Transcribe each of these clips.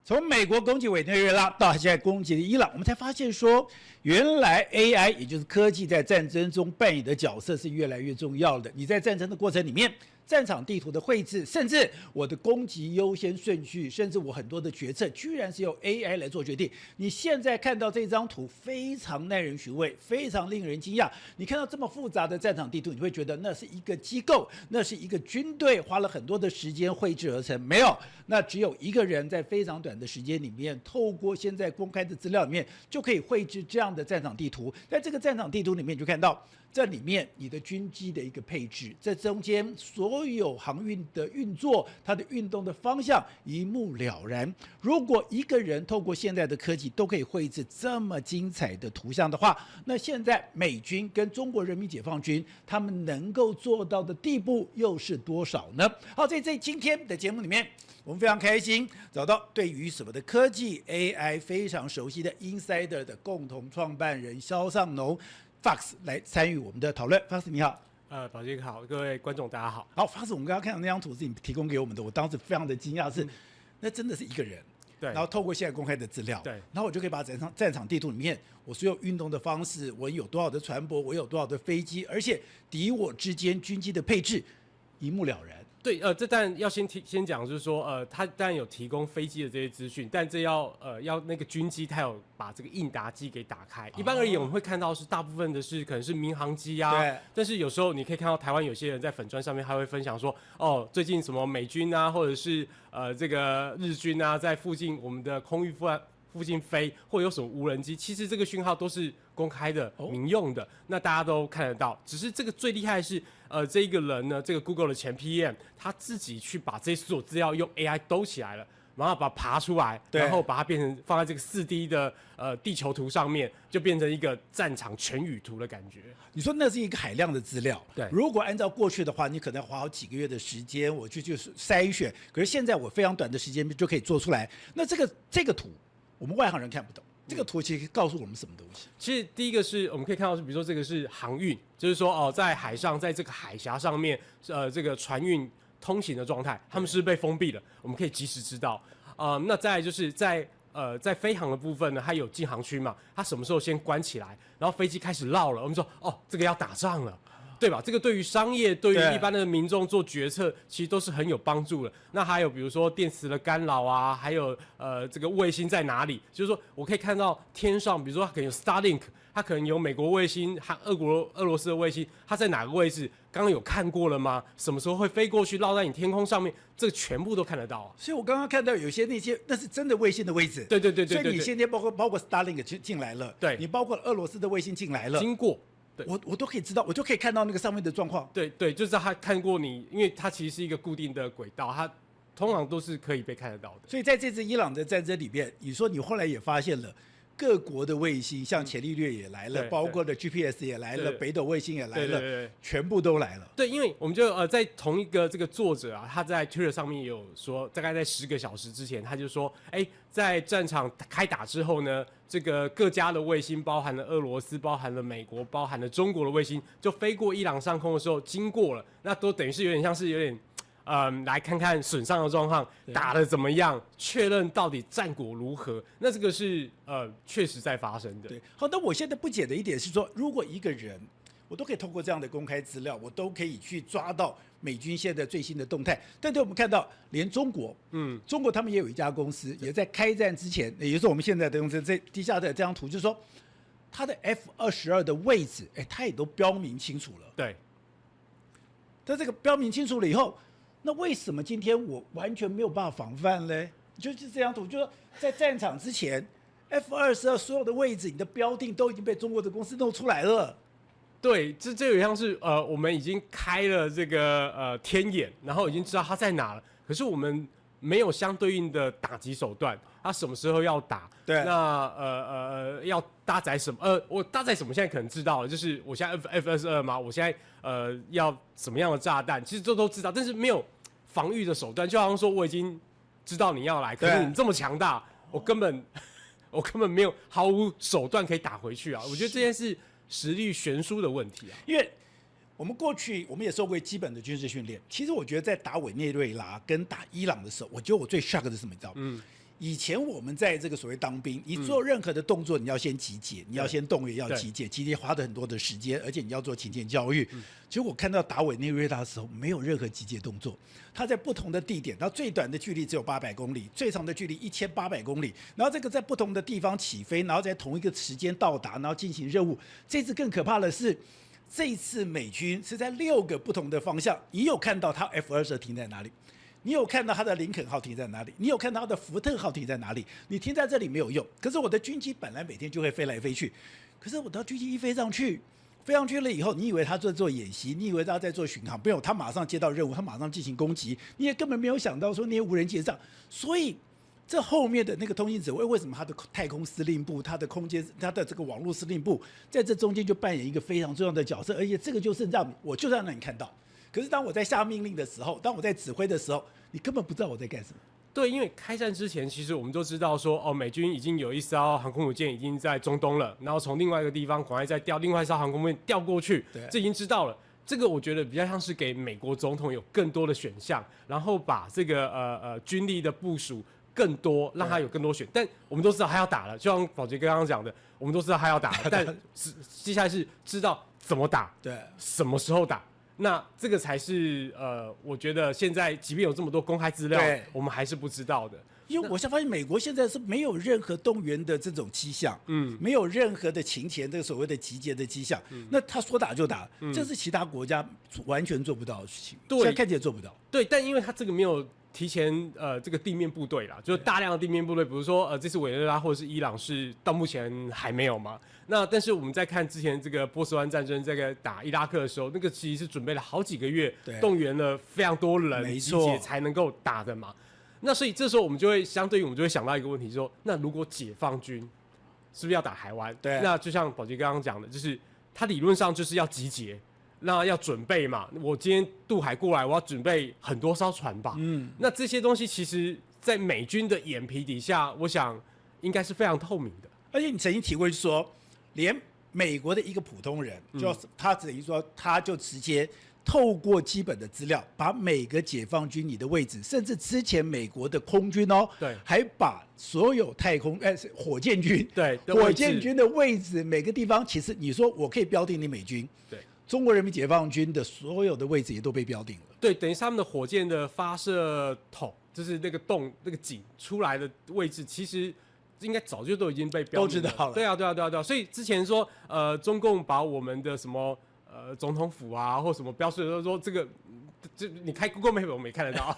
从美国攻击委内瑞拉到现在攻击的伊朗，我们才发现说，原来 AI 也就是科技在战争中扮演的角色是越来越重要的。你在战争的过程里面，战场地图的绘制，甚至我的攻击优先顺序，甚至我很多的决策，居然是由 AI 来做决定。你现在看到这张图，非常耐人寻味，非常令人惊讶。你看到这么复杂的战场地图，你会觉得那是一个机构，那是一个军队花了很多的时间绘制而成。没有，那只有一个人在非常短的时间里面，透过现在公开的资料里面，就可以绘制这样的战场地图。在这个战场地图里面，你就看到这里面你的军机的一个配置，这中间所有航运的运作，它的运动的方向一目了然。如果一个人透过现在的科技都可以绘制这么精彩的图像的话，那现在美军跟中国人民解放军他们能够做到的地步又是多少呢？好，在今天的节目里面，我们非常开心找到对于什么的科技 AI 非常熟悉的 Insider 的共同创办人萧尚农 Fox 来参与我们的讨论。Fox 你好。宝杰好，各位观众大家好。好，Fox，我们刚刚看到那张图是你提供给我们的，我当时非常的惊讶，是那真的是一个人。对，然后透过现在公开的资料，对，然后我就可以把战场地图里面我所有运动的方式，我有多少的船舶，我有多少的飞机，而且敌我之间军机的配置一目了然。对，这当然要先讲，就是说，他当然有提供飞机的这些资讯，但这要那个军机，他有把这个应答机给打开。一般而言，我们会看到是大部分的是可能是民航机啊，对。但是有时候你可以看到台湾有些人在粉专上面还会分享说，哦，最近什么美军啊，或者是这个日军啊，在附近我们的空域附近飞，或有什么无人机，其实这个讯号都是公开的、民用的，那大家都看得到。只是这个最厉害的是，这一个人呢，这个 Google 的前 PM， 他自己去把这些所有资料用 AI 兜起来了，然后把它爬出来，然后把它变成放在这个4D 的地球图上面，就变成一个战场全语图的感觉。你说那是一个海量的资料，对。如果按照过去的话，你可能要花好几个月的时间，我去就是筛选。可是现在我非常短的时间就可以做出来。那这个图，我们外行人看不懂。这个图其实告诉我们什么东西？其实第一个是我们可以看到是，比如说这个是航运，就是说哦，在海上，在这个海峡上面，这个船运通行的状态，他们是被封闭了，我们可以及时知道。那再来就是在飞航的部分呢，它有禁航区嘛，它什么时候先关起来，然后飞机开始绕了，我们说哦，这个要打仗了。对吧？这个对于商业、对于一般的民众做决策，其实都是很有帮助的。那还有比如说电磁的干扰啊，还有这个卫星在哪里？就是说我可以看到天上，比如说它可能有 Starlink， 它可能有美国卫星、俄罗斯的卫星，它在哪个位置？刚刚有看过了吗？什么时候会飞过去，绕在你天空上面？这个全部都看得到啊。所以我刚刚看到有些那是真的卫星的位置。对。所以你现在包括 Starlink 进来了，对，你包括俄罗斯的卫星进来了，经过。我都可以知道，我就可以看到那个上面的状况。对，就是他看过你，因为它其实是一个固定的轨道，它通常都是可以被看得到的。所以在这次伊朗的战争里面，你说你后来也发现了各国的卫星，像伽利略也来了，包括的 GPS 也来了，北斗卫星也来了，对，全部都来了。对，因为我们就在同一个这个作者啊，他在 Twitter 上面也有说，大概在10个小时之前，他就说，在战场开打之后呢，这个各家的卫星，包含了俄罗斯、包含了美国、包含了中国的卫星，就飞过伊朗上空的时候经过了，那都等于是有点像是有点。来看看损伤的状况，打得怎么样，确认到底战果如何。那这个是确实在发生的。对，好，那我现在不解的一点是说，如果一个人，我都可以通过这样的公开资料，我都可以去抓到美军现在最新的动态。但对我们看到，连中国，中国他们也有一家公司，也在开战之前，也就是我们现在的用这底下的这张图，就是说，它的 F-22的位置，它也都标明清楚了。对。但这个标明清楚了以后，那为什么今天我完全没有办法防范呢？就是这张图，就是说在战场之前 ，F-22所有的位置，你的标定都已经被中国的公司弄出来了。对，这有点像是我们已经开了这个天眼，然后已经知道它在哪了，可是我们没有相对应的打击手段，它什么时候要打？对，那要搭载什么？我搭载什么？现在可能知道了，就是我现在 F-22嘛，我现在要什么样的炸弹，其实这都知道，但是没有防御的手段，就好像说我已经知道你要来，可是你这么强大，我根本没有毫无手段可以打回去啊！我觉得这件事实力悬殊的问题啊，因为我们过去我们也受过基本的军事训练。其实我觉得在打委内瑞拉跟打伊朗的时候，我觉得我最 shock 的是什么？你知道吗？以前我们在这个所谓当兵，你做任何的动作，你要先集结，你要先动员，要集结，集结花的很多的时间，而且你要做勤俭教育。结果我看到打委内瑞拉的时候，没有任何集结动作，他在不同的地点，然后最短的距离只有800公里，最长的距离1800公里，然后这个在不同的地方起飞，然后在同一个时间到达，然后进行任务。这次更可怕的是，这一次美军是在6个不同的方向，你有看到他 F-22停在哪里？你有看到他的林肯号停在哪里？你有看到他的福特号停在哪里？你停在这里没有用。可是我的军机本来每天就会飞来飞去，可是我的军机一飞上去了以后，你以为他在做演习，你以为他在做巡航，没有，他马上接到任务，他马上进行攻击，你也根本没有想到说那些无人机上，所以这后面的那个通信指挥，为什么他的太空司令部、他的空间、他的这个网络司令部，在这中间就扮演一个非常重要的角色，而且这个就是我就让你看到。可是当我在下命令的时候，当我在指挥的时候，你根本不知道我在干什么。对，因为开战之前，其实我们就知道说，哦，美军已经有一艘航空母舰已经在中东了，然后从另外一个地方赶快再调另外一艘航空母舰调过去，这已经知道了。这个我觉得比较像是给美国总统有更多的选项，然后把这个军力的部署更多，让他有更多选。但我们都知道他要打了，就像宝杰哥刚刚讲的，我们都知道他要打了，但接下来是知道怎么打，对，什么时候打。那这个才是我觉得现在即便有这么多公开资料，我们还是不知道的。因为我发现美国现在是没有任何动员的这种迹象，没有任何的勤前这个所谓的集结的迹象，那他说打就打，这是其他国家完全做不到的事情，现在看起来做不到。对，但因为他这个没有提前这个地面部队啦，就是大量的地面部队，比如说这次委内瑞拉或者是伊朗是到目前还没有嘛。那但是我们在看之前这个波斯湾战争这个打伊拉克的时候，那个其实是准备了好几个月，动员了非常多人集结才能够打的嘛。那所以这时候我们就会相对于我们就会想到一个问题说，那如果解放军是不是要打台湾？对，那就像宝杰刚刚讲的，就是他理论上就是要集结。那要准备嘛，我今天渡海过来，我要准备很多艘船吧。那这些东西其实，在美军的眼皮底下，我想应该是非常透明的。而且你曾经提过说，连美国的一个普通人，就他等于说，他就直接透过基本的资料，把每个解放军你的位置，甚至之前美国的空军对，还把所有太空火箭军，对，火箭军的位置，每个地方，其实你说我可以标定你美军，对。中国人民解放军的所有的位置也都被标定了。对，等于是他们的火箭的发射筒，就是那个洞、那个井出来的位置，其实应该早就都已经被标定了，都知道了。对啊。所以之前说，中共把我们的什么总统府啊，或什么标示的说这个，你开 Google Map 我们也看得到，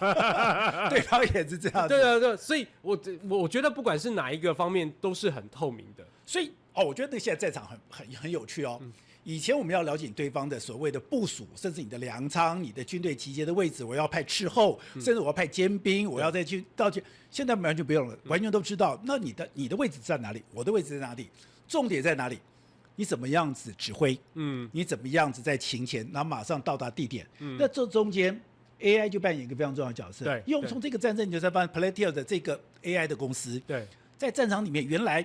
对方也是这样子。对，所以我觉得不管是哪一个方面都是很透明的。所以我觉得那现在战场很有趣哦。以前我们要了解对方的所谓的部署，甚至你的粮仓、你的军队集结的位置，我要派斥候，甚至我要派尖兵，我要再去到去。现在完全不用了，完全都知道。那你的位置在哪里？我的位置在哪里？重点在哪里？你怎么样子指挥？你怎么样子在勤前，然后马上到达地点？那这中间 AI 就扮演一个非常重要的角色。对，因为我们从这个战争，你就在发现 Palantir 的这个 AI 的公司，对，在战场里面原来。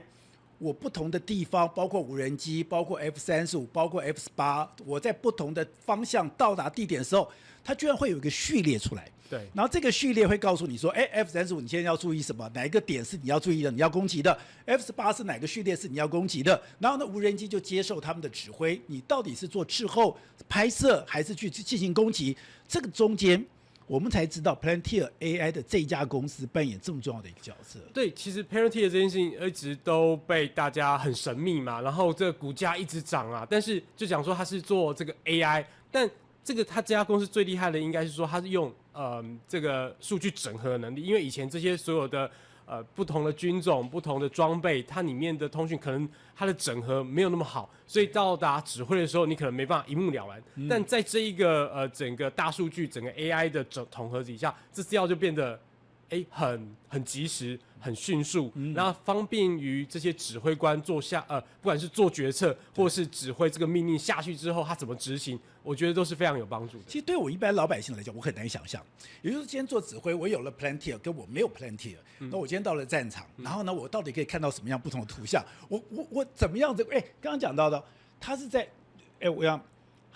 我不同的地方，包括无人机，包括 F-35，包括 F-18，我在不同的方向到达地点的时候，它居然会有一个序列出来。对，然后这个序列会告诉你说，F-35你现在要注意什么？哪一个点是你要注意的？你要攻击的 ？F-18是哪个序列是你要攻击的？然后呢，无人机就接受他们的指挥，你到底是做滞后拍摄，还是去进行攻击？这个中间。我们才知道 Palantir AI 的这家公司扮演这么重要的一个角色。对，其实 Palantir 这件事情一直都被大家很神秘嘛，然后这个股价一直涨啊，但是就讲说它是做这个 AI， 但这个它这家公司最厉害的应该是说它是用这个数据整合能力，因为以前这些所有的不同的军种、不同的装备，它里面的通讯可能它的整合没有那么好，所以到达指挥的时候，你可能没办法一目了然。但在这一个整个大数据、整个 AI 的统合底下，这资料就变得很及时、很迅速，然后方便于这些指挥官不管是做决策或是指挥这个命令下去之后，他怎么执行，我觉得都是非常有帮助的。其实对我一般老百姓来讲，我很难想象，也就是今天做指挥，我有了 Palantir， 跟我没有 Palantir，那我今天到了战场，然后呢，我到底可以看到什么样不同的图像？我怎么样子？刚刚讲到的，他是在我想。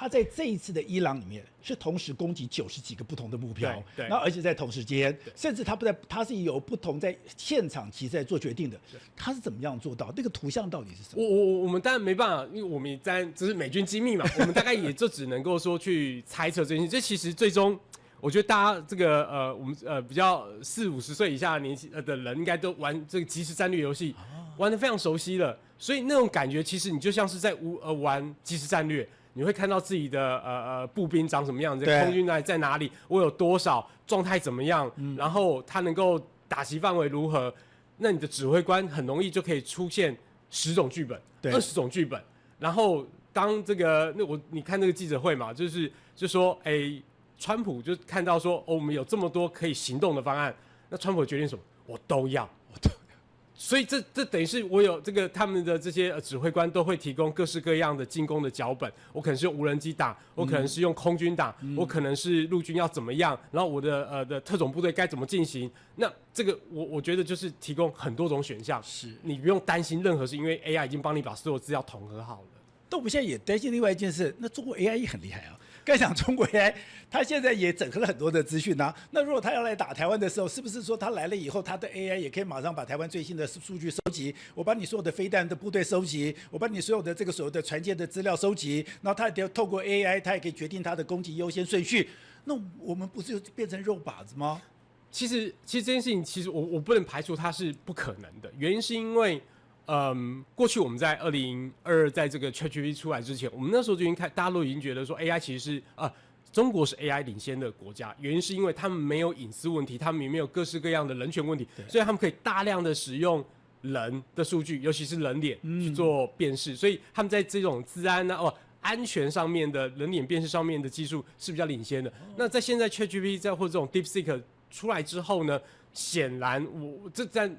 他在这一次的伊朗里面是同时攻击90几个不同的目标，对，然后而且在同时间，甚至他是有不同在现场其实在做决定的，他是怎么样做到？那个图像到底是什么？我们当然没办法，因为我们也这是美军机密嘛，我们大概也就只能够说去猜测这件事。这其实最终，我觉得大家这个我们比较40-50岁以下的人，应该都玩这个即时战略游戏，玩得非常熟悉了。所以那种感觉，其实你就像是在玩即时战略。你会看到自己的步兵长什么样子，空军在哪里，我有多少，状态怎么样，然后他能够打击范围如何，那你的指挥官很容易就可以出现10种剧本、20种剧本，然后当这个你看那个记者会嘛，就说川普就看到说我们有这么多可以行动的方案，那川普决定什么，我都要。所以这等于是我有这个他们的这些指挥官都会提供各式各样的进攻的脚本，我可能是用无人机打，我可能是用空军打，我可能是陆军要怎么样，然后我的特种部队该怎么进行。那这个我觉得就是提供很多种选项，是你不用担心任何事，因为 AI 已经帮你把所有资料统合好了。但我们现在也担心另外一件事，那中国 AI 也很厉害啊。刚讲中国 AI， 他现在也整合了很多的资讯啊。那如果他要来打台湾的时候，是不是说他来了以后，他的 AI 也可以马上把台湾最新的数据收集？我把你所有的飞弹的部队收集，我把你所有的这个所有的船舰的资料收集，然后他也透过 AI， 他也可以决定他的攻击优先顺序。那我们不是就变成肉靶子吗？其实这件事情，其实我不能排除它是不可能的。原因是因为，过去我们在2022在这个 ChatGPT 出来之前，我们那时候就已经大家都已经觉得说 AI 其实是中国是 AI 领先的国家，原因是因为他们没有隐私问题，他们也没有各式各样的人权问题，所以他们可以大量的使用人的数据，尤其是人脸去做辨识，所以他们在这种治安安全上面的人脸辨识上面的技术是比较领先的。那在现在 ChatGPT 或者这种 DeepSeek 出来之后呢，显然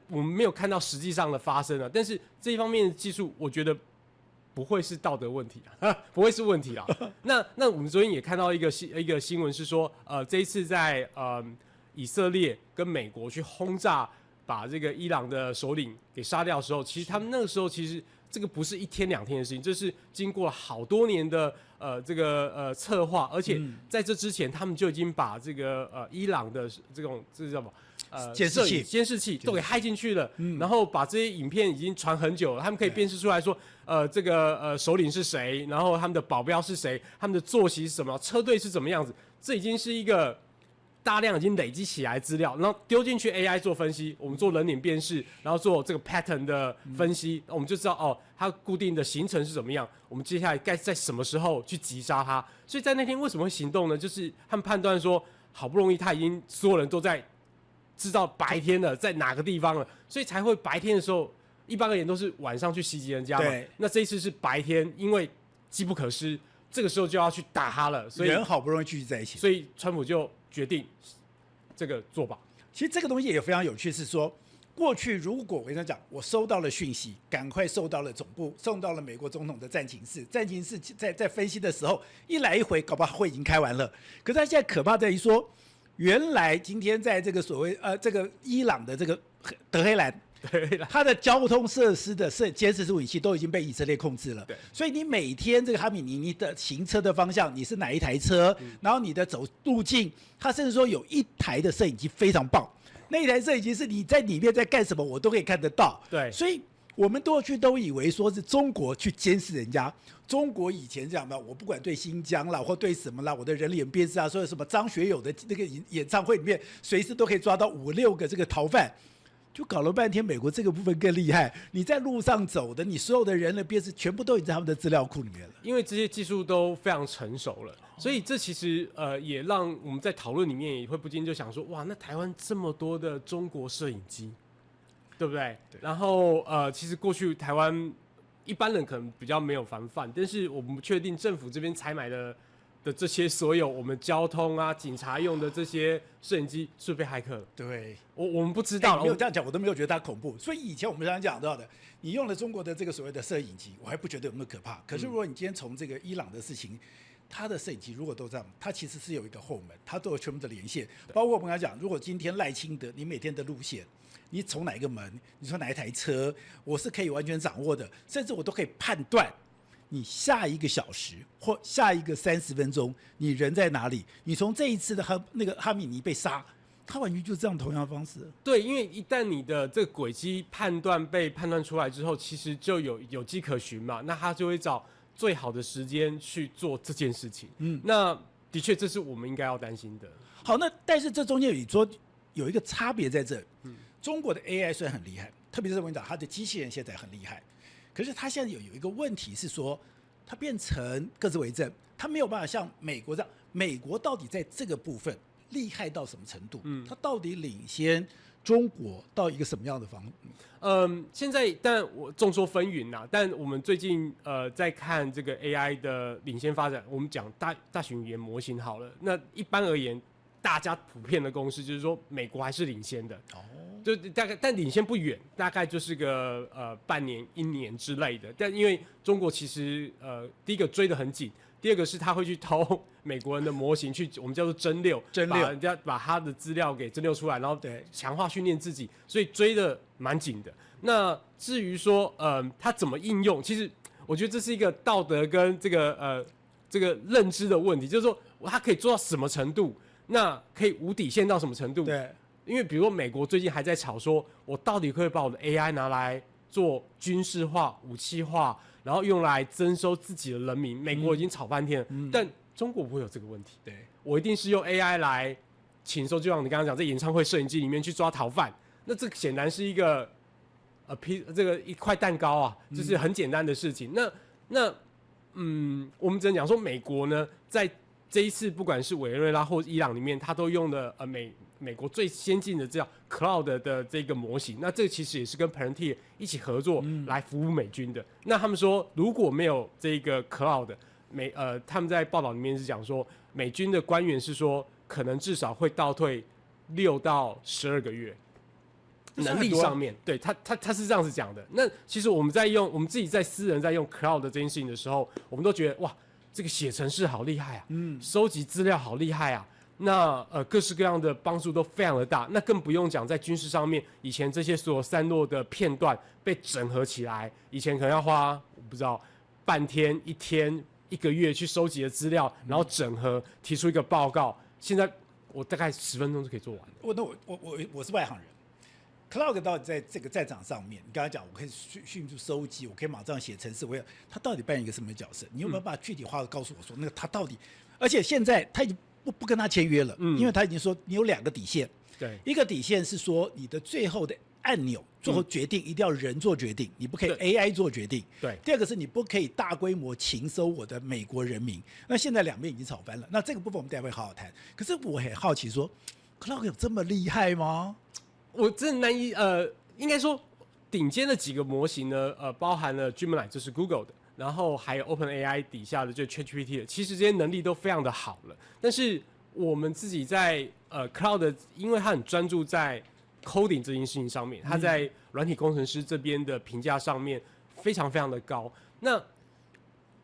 我们没有看到实际上的发生啊，但是这一方面的技术，我觉得不会是道德问题啊，不会是问题啊。那我们昨天也看到一个新闻是说，这一次在以色列跟美国去轰炸把这个伊朗的首领给杀掉的时候，其实他们那个时候其实这个不是1天2天的事情，这是经过了好多年的策划，而且在这之前他们就已经把这个伊朗的这叫什么？监视器都给害进去了，然后把这些影片已经传很久了，他们可以辨识出来说，这个首领是谁，然后他们的保镖是谁，他们的作息是什么，车队是怎么样子，这已经是一个大量已经累积起来的资料，然后丢进去 AI 做分析，我们做人脸辨识，然后做这个 pattern 的分析，我们就知道它固定的行程是怎么样，我们接下来该在什么时候去击杀它。所以在那天为什么会行动呢？就是他们判断说，好不容易他已经所有人都在知道白天了，在哪个地方了，所以才会白天的时候，一般而言都是晚上去袭击人家嘛。那这一次是白天，因为机不可失，这个时候就要去打他了，所以人好不容易聚集在一起，所以川普就决定这个做法。其实这个东西也非常有趣，是说过去如果我跟他讲，我收到了讯息，赶快送到了总部，送到了美国总统的战情室，战情室在分析的时候，一来一回，搞不好会已经开完了。可是他现在可怕在于说，原来今天在这个所谓这个伊朗的这个德黑兰，它的交通设施的监视武器都已经被以色列控制了。所以你每天这个哈米尼你的行车的方向，你是哪一台车，然后你的走路径，它甚至说有一台的摄影机非常棒，那一台摄影机是你在里面在干什么，我都可以看得到。对，所以我们过去都以为说是中国去监视人家。中国以前讲的，我不管对新疆啦，或对什么啦，我的人脸辨识啊，说什么张学友的那个演唱会里面，随时都可以抓到5、6个这个逃犯，就搞了半天，美国这个部分更厉害。你在路上走的，你所有的人的辨识，全部都已经在他们的资料库里面了。因为这些技术都非常成熟了，所以这其实也让我们在讨论里面也会不禁就想说，哇，那台湾这么多的中国摄影机，对不对？然后其实过去台湾一般人可能比较没有防范，但是我们不确定政府这边采买的这些所有我们交通啊、警察用的这些摄影机是被骇客了。对，我们不知道。没有这样讲，我都没有觉得它恐怖。所以以前我们常常讲到的，你用了中国的这个所谓的摄影机，我还不觉得有那么可怕。可是如果你今天从这个伊朗的事情，他的摄影机如果都这样，他其实是有一个后门，他都有全部的连线。包括我们刚才讲，如果今天赖清德你每天的路线，你从哪一个门，你从哪一台车，我是可以完全掌握的，甚至我都可以判断你下一个小时或下一个30分钟，你人在哪里？你从这一次的哈米尼被杀，他完全就这样同样的方式。对，因为一旦你的这个轨迹判断被判断出来之后，其实就有迹可循嘛，那他就会找最好的时间去做这件事情。那的确这是我们应该要担心的。好，那但是这中间有一个差别在这。中国的 AI 虽然很厉害，特别是我跟你讲，它的机器人现在很厉害，可是它现在有一个问题是说，它变成各自为政，它没有办法像美国这样。美国到底在这个部分厉害到什么程度？它到底领先中国到一个什么样的方面？现在但我众说纷纭呐，但我们最近在看这个 AI 的领先发展，我们讲大型语言模型好了。那一般而言，大家普遍的共识就是说，美国还是领先的。就大概，但领先不远，大概就是个半年、1年之类的。但因为中国其实第一个追得很紧，第二个是他会去偷美国人的模型去，我们叫做蒸馏，把他的资料给蒸馏出来，然后强化训练自己，所以追得蛮紧的。那至于说他怎么应用，其实我觉得这是一个道德跟这个认知的问题，就是说他可以做到什么程度，那可以无底线到什么程度？对。因为比如说美国最近还在吵说，我到底可不可以把我的 AI 拿来做军事化、武器化，然后用来征收自己的人民。美国已经吵半天了，但中国不会有这个问题。对，我一定是用 AI 来请收，就像你刚刚讲，在演唱会摄影机里面去抓逃犯，那这显然是一个这个一块蛋糕啊，就是很简单的事情。我们只能讲说，美国呢，在这一次不管是委内瑞拉或伊朗里面，它都用的美国最先进的叫 Cloud 的这个模型，那这个其实也是跟 Palantir 一起合作来服务美军的。那他们说，如果没有这个 Cloud，他们在报道里面是讲说，美军的官员是说，可能至少会倒退6到12个月。能力上面，对他是这样子讲的。那其实我们自己在私人在用 Cloud 这件事情的时候，我们都觉得哇，这个写程式好厉害啊，收集资料好厉害啊。那各式各样的帮助都非常的大，那更不用讲在军事上面，以前这些所有散落的片段被整合起来，以前可能要花我不知道半天、1天、1个月去收集的资料，然后整合提出一个报告，现在我大概10分钟就可以做完。我是外行人。Cloud 到底在这个战场上面，你刚才讲，我可以迅速收集，我可以马上写程式，他到底扮演一个什么角色？你有没有办法具体化的告诉我说，那个他到底？而且现在他已经不跟他签约了，因为他已经说你有2个底线，对，一个底线是说你的最后的按钮，最后决定一定要人做决定，你不可以 AI 做决定。对，第二个是你不可以大规模情收我的美国人民。那现在两边已经吵翻了，那这个部分我们待会好好谈。可是我很好奇说 ，Cloud 有这么厉害吗？我真的难以应该说顶尖的几个模型呢，包含了 Gemini， 就是 Google 的。然后还有 OpenAI 底下的就 ChatGPT 的，其实这些能力都非常的好了。但是我们自己在Cloud， 因为它很专注在 coding 这件事情上面，它在软体工程师这边的评价上面非常非常的高。那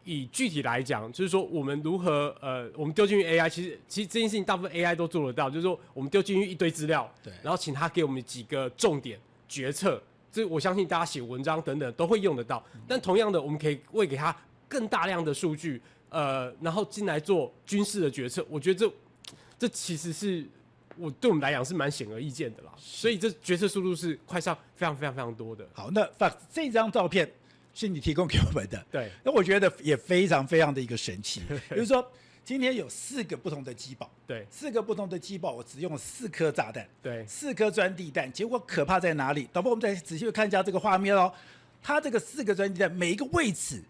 以具体来讲，就是说我们如何我们丢进去 AI， 其实这件事情大部分 AI 都做得到，就是说我们丢进去一堆资料，对，然后请他给我们几个重点决策。这我相信大家写文章等等都会用得到，但同样的，我们可以喂给他更大量的数据，然后进来做军事的决策。我觉得这其实是对我们来讲是蛮显而易见的啦。所以这决策速度是快上非常非常非常多的。好，那这张照片是你提供给我们的，对，那我觉得也非常非常的一个神奇，比如说。今天有4个不同的机堡，对，4个不同的机堡，我只用了4颗炸弹，对，4颗钻地弹。结果可怕在哪里？导播，我们再仔细看一下这个画面哦。它这个4个钻地弹，每一个位置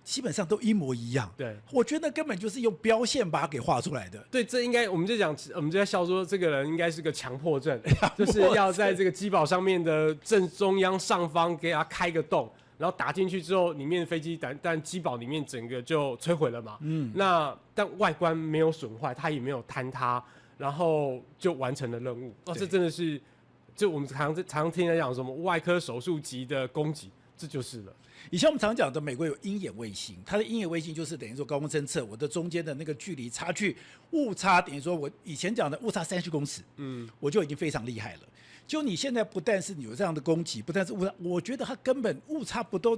基本上都一模一样。对，我觉得根本就是用标线把它给画出来的。对，这应该我们就在笑说，这个人应该是个强迫症，就是要在这个机堡上面的正中央上方给他开个洞。然后打进去之后，里面的飞机但机堡里面整个就摧毁了嘛。但外观没有损坏，它也没有坍塌，然后就完成了任务。这真的是，就我们常听人讲什么外科手术级的攻击，这就是了。以前我们常讲的，美国有鹰眼卫星，它的鹰眼卫星就是等于说高空侦测，我的中间的那个距离差距误差，等于说我以前讲的误差30公尺，我就已经非常厉害了。就你现在不但是有这样的攻击，不但是误差，我觉得它根本误差不到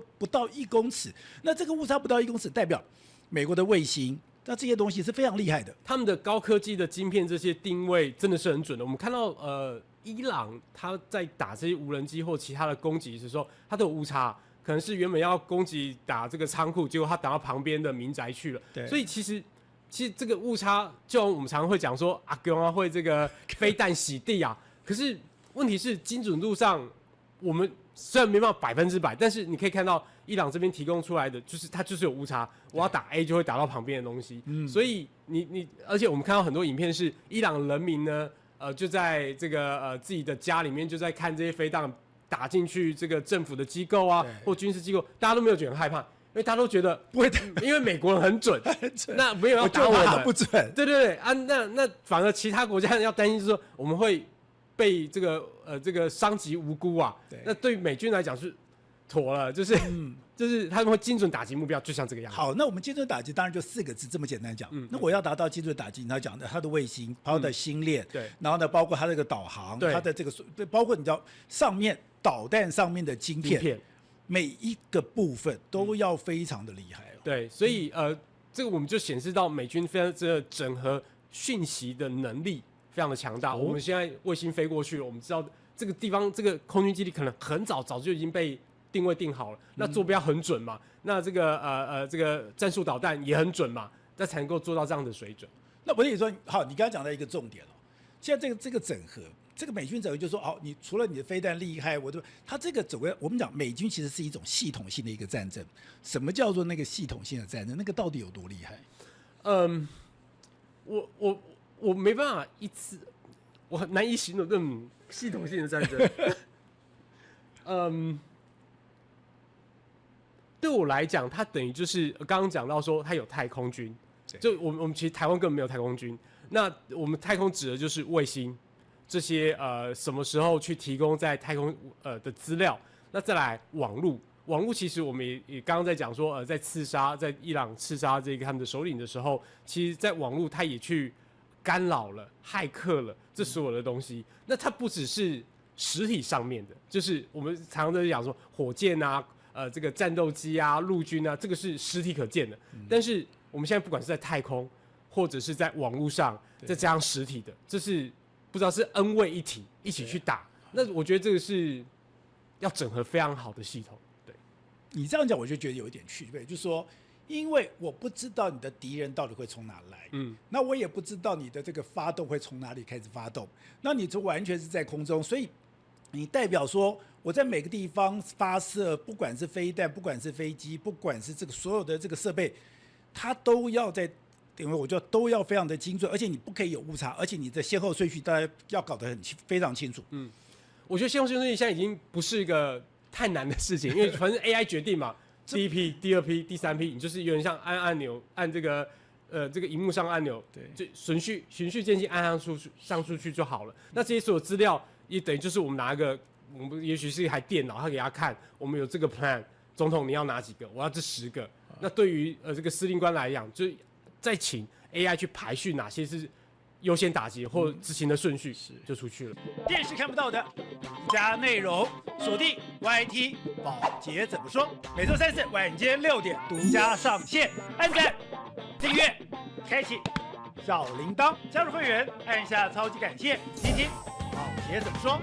1公尺。那这个误差不到1公尺，代表美国的卫星，那这些东西是非常厉害的。他们的高科技的晶片这些定位真的是很准的。我们看到伊朗他在打这些无人机或其他的攻击的时候，他都有误差，可能是原本要攻击打这个仓库，结果他打到旁边的民宅去了。对，所以其实这个误差，就我们常常会讲说啊，哥啊会这个飞弹洗地啊，可是问题是精准度上，我们虽然没办法100%，但是你可以看到伊朗这边提供出来的，就是它就是有误差，我要打 A 就会打到旁边的东西。所以而且我们看到很多影片是伊朗人民呢。就在这个自己的家里面，就在看这些飞弹打进去这个政府的机构啊，或军事机构，大家都没有觉得很害怕，因为大家都觉得不会，因为美国人很准，那没有要打我们，不准。对啊，那反而其他国家要担心，就是说我们会被这个伤及无辜啊。那对于美军来讲是妥了，就是他们会精准打击目标，就像这个样子。好，那我们精准打击当然就4个字，这么简单讲。那我要达到精准打击，你要讲的它的卫星，它的星链，对，然后呢，包括它这个导航，它的这个，包括你知道上面导弹上面的晶片，每一个部分都要非常的厉害。对，所以这个我们就显示到美军非常这整合讯息的能力非常的强大。我们现在卫星飞过去了，我们知道这个地方这个空军基地可能很早就已经被定位定好了，那坐标很准嘛，那这个战术导弹也很准嘛，那才能够做到这样的水准。那我跟你说，好，你刚刚讲到一个重点了，现在这个整合，这个美军整合就是说，哦，你除了你的飞弹厉害，它这个整个我们讲美军其实是一种系统性的一个战争。什么叫做那个系统性的战争？那个到底有多厉害？我没办法我很难以形容这种系统性的战争。对我来讲，它等于就是刚刚讲到说，它有太空军，就我们其实台湾根本没有太空军。那我们太空指的就是卫星这些什么时候去提供在太空的资料。那再来网络其实我们也刚刚在讲说在伊朗刺杀这个他们的首领的时候，其实在网络它也去干扰了、骇客了这所有的东西。那它不只是实体上面的，就是我们常常在讲说火箭啊。这个战斗机啊，陆军啊，这个是实体可见的。但是我们现在不管是在太空，或者是在网络上，再加上实体的，这是不知道是 N 位一体一起去打。那我觉得这个是要整合非常好的系统。对，你这样讲我就觉得有一点区别，就是说，因为我不知道你的敌人到底会从哪来，那我也不知道你的这个发动会从哪里开始发动，那你就完全是在空中，所以你代表说。我在每个地方发射，不管是飞弹，不管是飞机，不管是这个所有的这个设备，它都要在，因为我觉得都要非常的精准，而且你不可以有误差，而且你的先后顺序大家要搞得非常清楚。我觉得先后顺序现在已经不是一个太难的事情，因为反正 AI 决定嘛，第一批、第二批、第三批，你就是有点像按按钮，按这个荧幕上按钮，对，就循序渐进按上出去就好了。那这些所有资料也等于就是我们拿一个。我们也许是一台电脑，他给他看，我们有这个 plan， 总统你要哪几个？我要这10个。那对于这个司令官来讲，就再请 AI 去排序哪些是优先打击或执行的顺序，就出去了。电视看不到的加内容，锁定 YT 宝洁怎么说？每周3、4晚间6点独家上线，按赞、订阅、开启小铃铛，加入会员按下超级感谢，听听宝洁怎么说。